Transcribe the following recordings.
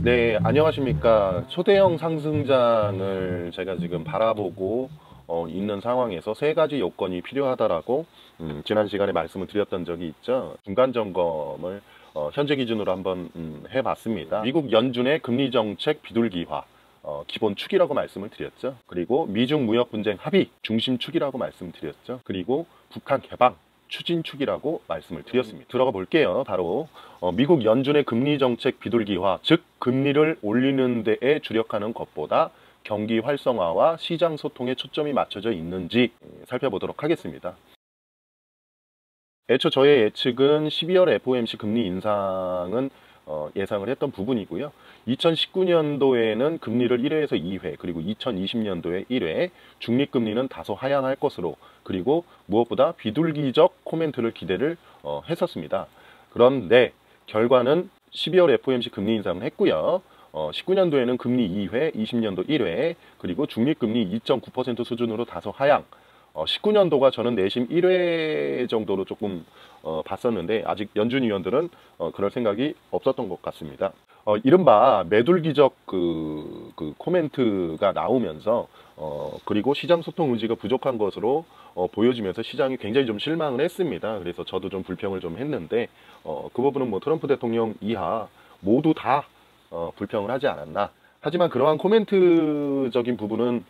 네, 안녕하십니까. 초대형 상승장을 제가 지금 바라보고 있는 상황에서 세 가지 요건이 필요하다라고 지난 시간에 말씀을 드렸던 적이 있죠. 중간 점검을 현재 기준으로 한번 해봤습니다. 미국 연준의 금리 정책 비둘기화 기본 축이라고 말씀을 드렸죠. 그리고 미중 무역 분쟁 합의 중심 축이라고 말씀드렸죠. 그리고 북한 개방 추진축이라고 말씀을 드렸습니다. 들어가 볼게요. 바로 미국 연준의 금리 정책 비둘기화, 즉 금리를 올리는 데에 주력하는 것보다 경기 활성화와 시장 소통에 초점이 맞춰져 있는지 살펴보도록 하겠습니다. 애초 저의 예측은 12월 FOMC 금리 인상은 예상을 했던 부분이고요. 2019년도에는 금리를 1회에서 2회, 그리고 2020년도에 1회, 중립금리는 다소 하향할 것으로, 그리고 무엇보다 비둘기적 코멘트를 기대를 했었습니다. 그런데 결과는 12월 FOMC 금리 인상을 했고요. 19년도에는 금리 2회, 20년도 1회, 그리고 중립금리 2.9% 수준으로 다소 하향. 19년도가 저는 내심 1회 정도로 조금 봤었는데 아직 연준 위원들은 그럴 생각이 없었던 것 같습니다. 이른바 매둘기적 그 코멘트가 나오면서 그리고 시장 소통 의지가 부족한 것으로 보여지면서 시장이 굉장히 좀 실망을 했습니다. 그래서 저도 좀 불평을 좀 했는데 그 부분은 뭐 트럼프 대통령 이하 모두 다 불평을 하지 않았나. 하지만 그러한 코멘트적인 부분은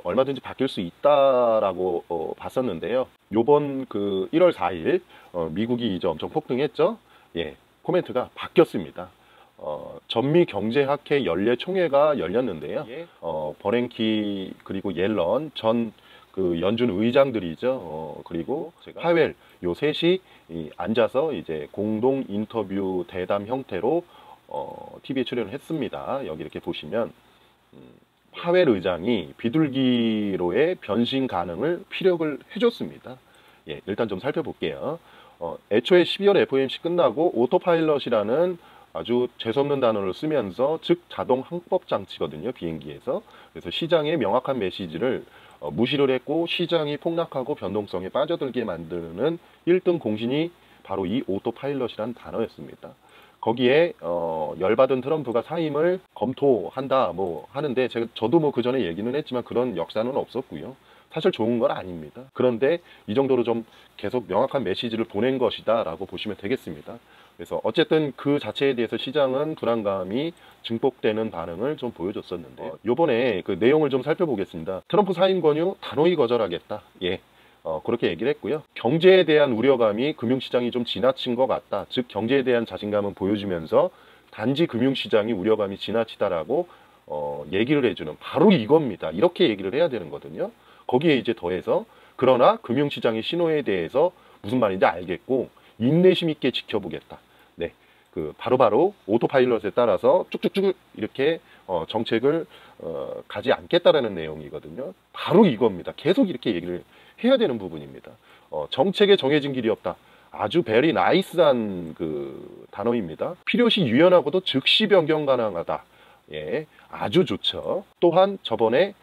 얼마든지 바뀔 수 있다라고 봤었는데요. 요번 1월 4일 미국이 이제 엄청 폭등했죠. 예, 코멘트가 바뀌었습니다. 전미 경제학회 연례 총회가 열렸는데요. 버냉키 그리고 옐런 전 연준 의장들이죠. 그리고 파웰 요 셋이 앉아서 이제 공동 인터뷰 대담 형태로 TV에 출연을 했습니다. 여기 이렇게 보시면 파웰 의장이 비둘기로의 변신 가능을 피력을 해줬습니다. 예, 일단 좀 살펴볼게요. 애초에 12월 FOMC 끝나고 오토파일럿이라는 아주 재수없는 단어를 쓰면서 즉 자동 항법 장치거든요. 비행기에서. 그래서 시장의 명확한 메시지를 무시를 했고 시장이 폭락하고 변동성에 빠져들게 만드는 1등 공신이 바로 이 오토파일럿이라는 단어였습니다. 거기에 열받은 트럼프가 사임을 검토한다 뭐 하는데 저도 뭐 그 전에 얘기는 했지만 그런 역사는 없었고요. 사실 좋은 건 아닙니다. 그런데 이 정도로 좀 계속 명확한 메시지를 보낸 것이다 라고 보시면 되겠습니다. 그래서 어쨌든 그 자체에 대해서 시장은 불안감이 증폭되는 반응을 좀 보여줬었는데 요번에 그 내용을 좀 살펴보겠습니다. 트럼프 사임 권유 단호히 거절하겠다. 예. 그렇게 얘기를 했고요. 경제에 대한 우려감이 금융시장이 좀 지나친 것 같다. 즉 경제에 대한 자신감은 보여주면서 단지 금융시장이 우려감이 지나치다라고 얘기를 해주는 바로 이겁니다. 이렇게 얘기를 해야 되는 거거든요. 거기에 이제 더해서 그러나 금융시장의 신호에 대해서 무슨 말인지 알겠고 인내심 있게 지켜보겠다. 네, 바로바로 오토파일럿에 따라서 쭉쭉쭉 이렇게 정책을 가지 않겠다라는 내용이거든요. 바로 이겁니다. 계속 이렇게 얘기를 해야 되는 부분입니다. 정책에 정해진 길이 없다. 아주 베리 나이스한 단어입니다. 필요시 유연하고도 즉시 변경 가능하다. 예, 아주 좋죠. 또한 저번에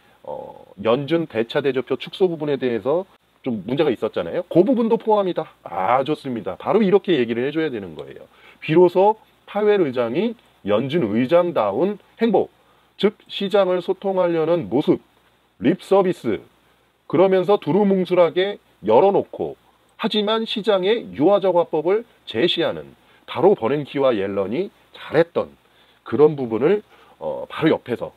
연준 대차 대조표 축소 부분에 대해서 좀 문제가 있었잖아요. 그 부분도 포함이다. 아, 좋습니다. 바로 이렇게 얘기를 해줘야 되는 거예요. 비로소 파웰 의장이 연준 의장다운 행보, 즉 시장을 소통하려는 모습, 립 서비스, 그러면서 두루뭉술하게 열어놓고 하지만 시장의 유화적 화법을 제시하는 바로 버냉키와 옐런이 잘했던 그런 부분을 바로 옆에서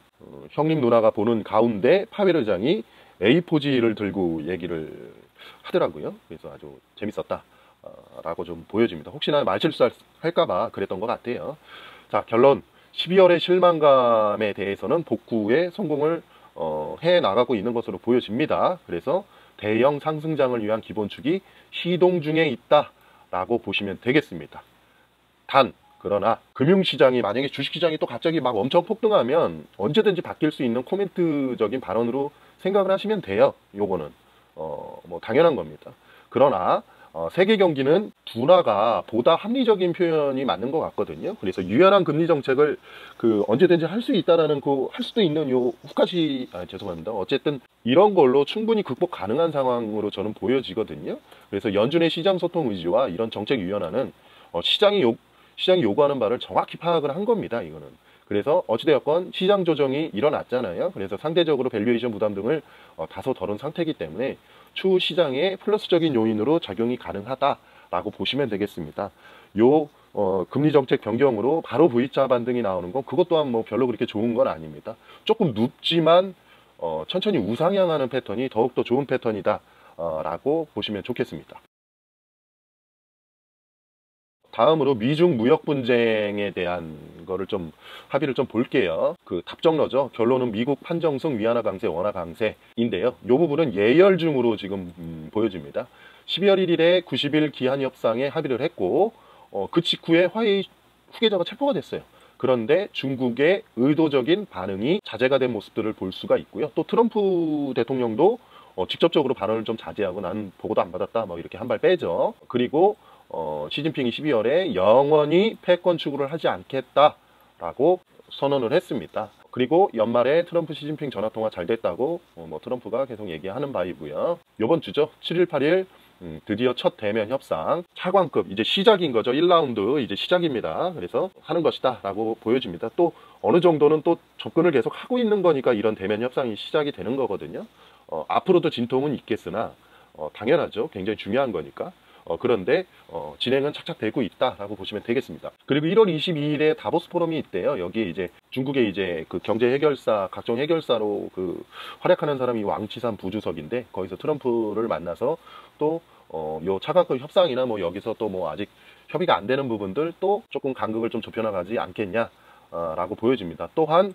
형님 누나가 보는 가운데 파웰 의장이 A4지를 들고 얘기를 하더라고요. 그래서 아주 재밌었다 라고 좀 보여집니다. 혹시나 말실수할까봐 그랬던 것 같아요. 자, 결론 12월의 실망감에 대해서는 복구에 성공을 해 나가고 있는 것으로 보여집니다. 그래서 대형 상승장을 위한 기본축이 시동 중에 있다 라고 보시면 되겠습니다. 그러나 금융시장이 만약에 주식시장이 또 갑자기 막 엄청 폭등하면 언제든지 바뀔 수 있는 코멘트적인 발언으로 생각을 하시면 돼요. 요거는 뭐 당연한 겁니다. 그러나 세계 경기는 둔화가 보다 합리적인 표현이 맞는 것 같거든요. 그래서 유연한 금리 정책을 언제든지 할 수 있다라는 할 수도 있는 요 후까지 죄송합니다. 어쨌든 이런 걸로 충분히 극복 가능한 상황으로 저는 보여지거든요. 그래서 연준의 시장 소통 의지와 이런 정책 유연화는 시장이 요구하는 바를 정확히 파악을 한 겁니다. 이거는. 그래서 어찌되었건 시장 조정이 일어났잖아요. 그래서 상대적으로 밸류에이션 부담 등을 다소 덜은 상태이기 때문에 추후 시장의 플러스적인 요인으로 작용이 가능하다라고 보시면 되겠습니다. 요 금리 정책 변경으로 바로 V자 반등이 나오는 건 그것 또한 뭐 별로 그렇게 좋은 건 아닙니다. 조금 눕지만 천천히 우상향하는 패턴이 더욱더 좋은 패턴이다 라고 보시면 좋겠습니다. 다음으로 미중 무역 분쟁에 대한 거를 좀 합의를 좀 볼게요. 그 답정너죠. 결론은 미국 판정승, 위안화 강세, 원화 강세인데요. 이 부분은 예열중으로 지금 보여집니다. 12월 1일에 90일 기한 협상에 합의를 했고 그 직후에 화해 후계자가 체포가 됐어요. 그런데 중국의 의도적인 반응이 자제가 된 모습들을 볼 수가 있고요. 또 트럼프 대통령도 직접적으로 발언을 좀 자제하고 나는 보고도 안 받았다 뭐 이렇게 한 발 빼죠. 그리고 시진핑이 12월에 영원히 패권 추구를 하지 않겠다라고 선언을 했습니다. 그리고 연말에 트럼프 시진핑 전화통화 잘 됐다고 뭐 트럼프가 계속 얘기하는 바이고요. 이번 주죠. 7일 8일 드디어 첫 대면 협상 차관급 이제 시작인 거죠. 1라운드 이제 시작입니다. 그래서 하는 것이다 라고 보여집니다. 또 어느 정도는 또 접근을 계속 하고 있는 거니까 이런 대면 협상이 시작이 되는 거거든요. 앞으로도 진통은 있겠으나 당연하죠. 굉장히 중요한 거니까. 그런데 진행은 착착 되고 있다라고 보시면 되겠습니다. 그리고 1월 22일에 다보스 포럼이 있대요. 여기에 이제 중국의 이제 그 경제 해결사, 각종 해결사로 그 활약하는 사람이 왕치산 부주석인데 거기서 트럼프를 만나서 또 요 차관급 협상이나 뭐 여기서 또 뭐 아직 협의가 안 되는 부분들 또 조금 간극을 좀 좁혀나가지 않겠냐 라고 보여집니다. 또한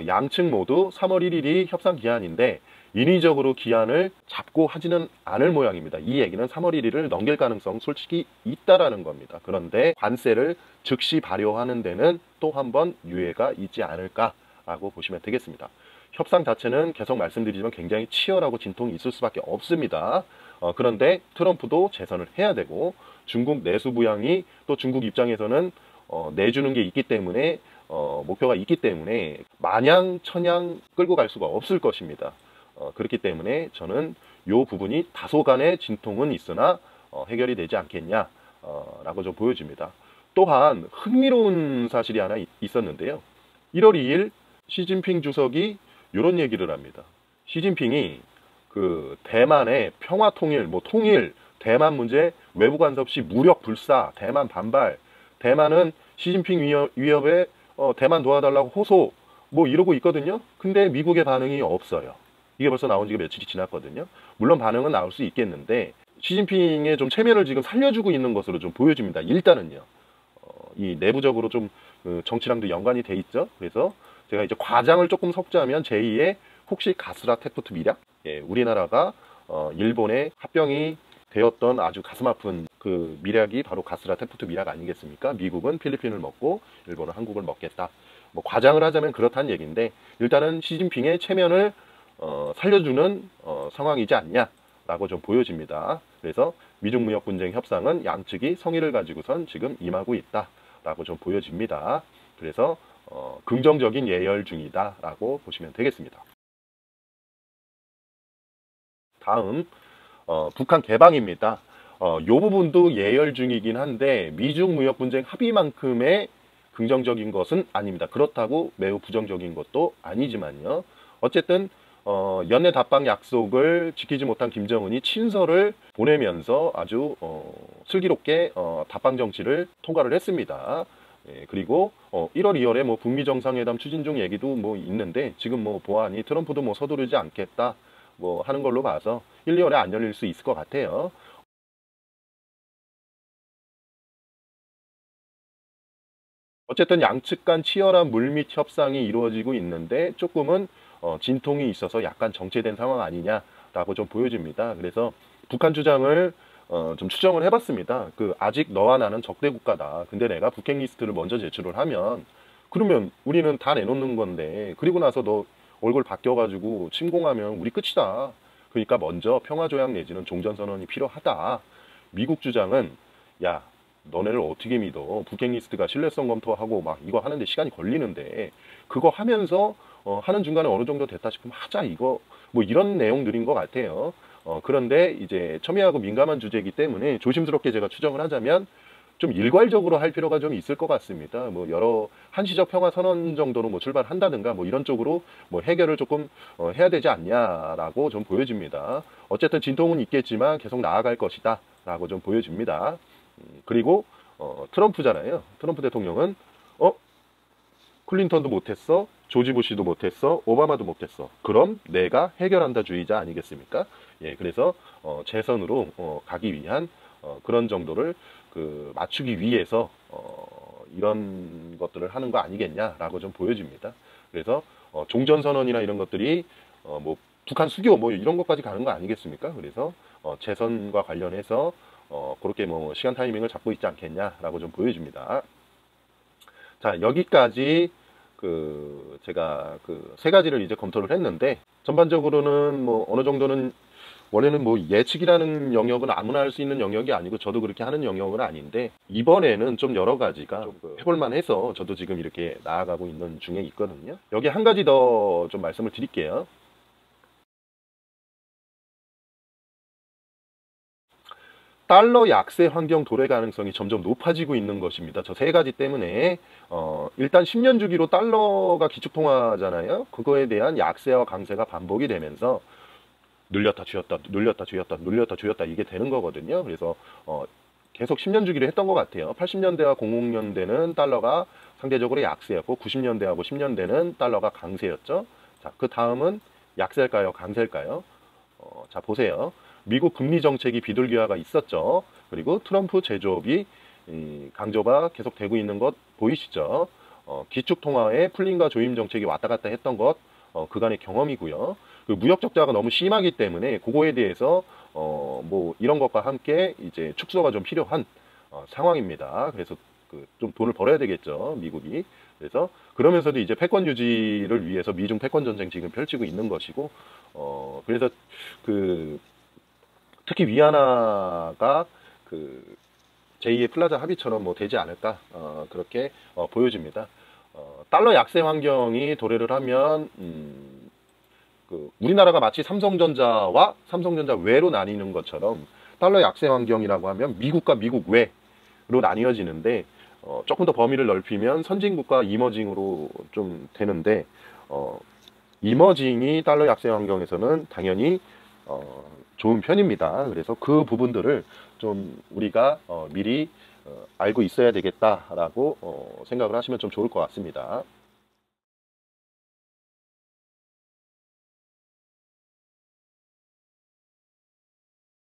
양측 모두 3월 1일이 협상 기한인데 인위적으로 기한을 잡고 하지는 않을 모양입니다. 이 얘기는 3월 1일을 넘길 가능성 솔직히 있다라는 겁니다. 그런데 관세를 즉시 발효하는 데는 또 한 번 유예가 있지 않을까라고 보시면 되겠습니다. 협상 자체는 계속 말씀드리지만 굉장히 치열하고 진통이 있을 수밖에 없습니다. 그런데 트럼프도 재선을 해야 되고 중국 내수 부양이 또 중국 입장에서는 내주는 게 있기 때문에 목표가 있기 때문에 마냥 천양 끌고 갈 수가 없을 것입니다. 그렇기 때문에 저는 이 부분이 다소간의 진통은 있으나 해결이 되지 않겠냐 라고 좀 보여집니다. 또한 흥미로운 사실이 하나 있었는데요. 1월 2일 시진핑 주석이 이런 얘기를 합니다. 시진핑이 그 대만의 평화 통일, 뭐 통일, 대만 문제, 외부 간섭 시 무력 불사, 대만 반발, 대만은 시진핑 위협에 대만 도와달라고 호소, 뭐 이러고 있거든요. 근데 미국의 반응이 없어요. 이게 벌써 나온 지가 며칠이 지났거든요. 물론 반응은 나올 수 있겠는데 시진핑의 좀 체면을 지금 살려주고 있는 것으로 좀 보여집니다. 일단은요. 이 내부적으로 좀 정치랑도 연관이 돼 있죠. 그래서 제가 이제 과장을 조금 섞자면 제2의 혹시 가스라 테프트 미략? 예, 우리나라가 일본의 합병이 되었던 아주 가슴 아픈 그 미략이 바로 가스라 테프트 미략 아니겠습니까? 미국은 필리핀을 먹고 일본은 한국을 먹겠다. 뭐 과장을 하자면 그렇다는 얘기인데 일단은 시진핑의 체면을 살려주는 상황이지 않냐라고 좀 보여집니다. 그래서 미중 무역 분쟁 협상은 양측이 성의를 가지고선 지금 임하고 있다라고 좀 보여집니다. 그래서 긍정적인 예열 중이다라고 보시면 되겠습니다. 다음 북한 개방입니다. 이 부분도 예열 중이긴 한데 미중 무역 분쟁 합의만큼의 긍정적인 것은 아닙니다. 그렇다고 매우 부정적인 것도 아니지만요. 어쨌든 연내 답방 약속을 지키지 못한 김정은이 친서를 보내면서 아주 슬기롭게 답방 정치를 통과를 했습니다. 예, 그리고 1월, 2월에 뭐 북미 정상회담 추진 중 얘기도 뭐 있는데 지금 뭐 보아하니 트럼프도 뭐 서두르지 않겠다 뭐 하는 걸로 봐서 1, 2월에 안 열릴 수 있을 것 같아요. 어쨌든 양측 간 치열한 물밑 협상이 이루어지고 있는데 조금은 진통이 있어서 약간 정체된 상황 아니냐라고 좀 보여집니다. 그래서 북한 주장을 좀 추정을 해봤습니다. 그 아직 너와 나는 적대 국가다. 근데 내가 북핵 리스트를 먼저 제출을 하면 그러면 우리는 다 내놓는 건데 그리고 나서 너 얼굴 바뀌어가지고 침공하면 우리 끝이다. 그러니까 먼저 평화조약 내지는 종전선언이 필요하다. 미국 주장은 야 너네를 어떻게 믿어? 북핵 리스트가 신뢰성 검토하고 막 이거 하는데 시간이 걸리는데 그거 하면서 하는 중간에 어느 정도 됐다 싶으면 하자 이거 뭐 이런 내용들인 것 같아요. 그런데 이제 첨예하고 민감한 주제이기 때문에 조심스럽게 제가 추정을 하자면 좀 일괄적으로 할 필요가 좀 있을 것 같습니다. 뭐 여러 한시적 평화 선언 정도로 뭐 출발한다든가 뭐 이런 쪽으로 뭐 해결을 조금 해야 되지 않냐라고 좀 보여집니다. 어쨌든 진통은 있겠지만 계속 나아갈 것이다라고 좀 보여집니다. 그리고 트럼프잖아요. 트럼프 대통령은 클린턴도 못했어, 조지 부시도 못했어, 오바마도 못했어. 그럼 내가 해결한다 주의자 아니겠습니까? 예, 그래서 재선으로 가기 위한 그런 정도를 맞추기 위해서 이런 것들을 하는 거 아니겠냐라고 좀 보여집니다. 그래서 종전선언이나 이런 것들이 뭐 북한 수교 뭐 이런 것까지 가는 거 아니겠습니까? 그래서 재선과 관련해서 그렇게 뭐 시간 타이밍을 잡고 있지 않겠냐라고 좀 보여집니다. 자, 여기까지 제가 세 가지를 이제 검토를 했는데, 전반적으로는 뭐 어느 정도는, 원래는 뭐 예측이라는 영역은 아무나 할 수 있는 영역이 아니고 저도 그렇게 하는 영역은 아닌데, 이번에는 좀 여러 가지가 해볼만 해서 저도 지금 이렇게 나아가고 있는 중에 있거든요. 여기 한 가지 더 좀 말씀을 드릴게요. 달러 약세 환경 도래 가능성이 점점 높아지고 있는 것입니다. 저 세 가지 때문에 일단 10년 주기로 달러가 기축통화잖아요. 그거에 대한 약세와 강세가 반복이 되면서 늘렸다 줄였다 늘렸다 줄였다 늘렸다 줄였다 이게 되는 거거든요. 그래서 계속 10년 주기로 했던 것 같아요. 80년대와 00년대는 달러가 상대적으로 약세였고 90년대하고 10년대는 달러가 강세였죠. 자, 그 다음은 약세일까요? 강세일까요? 자, 보세요. 미국 금리 정책이 비둘기화가 있었죠. 그리고 트럼프 제조업이 강조가 계속 되고 있는 것 보이시죠? 기축통화의 풀림과 조임 정책이 왔다 갔다 했던 것 그간의 경험이고요. 그 무역 적자가 너무 심하기 때문에 그거에 대해서 뭐 이런 것과 함께 이제 축소가 좀 필요한 상황입니다. 그래서 좀 돈을 벌어야 되겠죠, 미국이. 그래서 그러면서도 이제 패권 유지를 위해서 미중 패권 전쟁 지금 펼치고 있는 것이고, 그래서 특히 위안화가 제2의 플라자 합의처럼 뭐 되지 않을까 그렇게 보여집니다. 달러 약세 환경이 도래를 하면 우리나라가 마치 삼성전자와 삼성전자 외로 나뉘는 것처럼 달러 약세 환경이라고 하면 미국과 미국 외로 나뉘어지는데 조금 더 범위를 넓히면 선진국과 이머징으로 좀 되는데 이머징이 달러 약세 환경에서는 당연히 좋은 편입니다. 그래서 그 부분들을 좀 우리가 미리 알고 있어야 되겠다라고 생각을 하시면 좀 좋을 것 같습니다.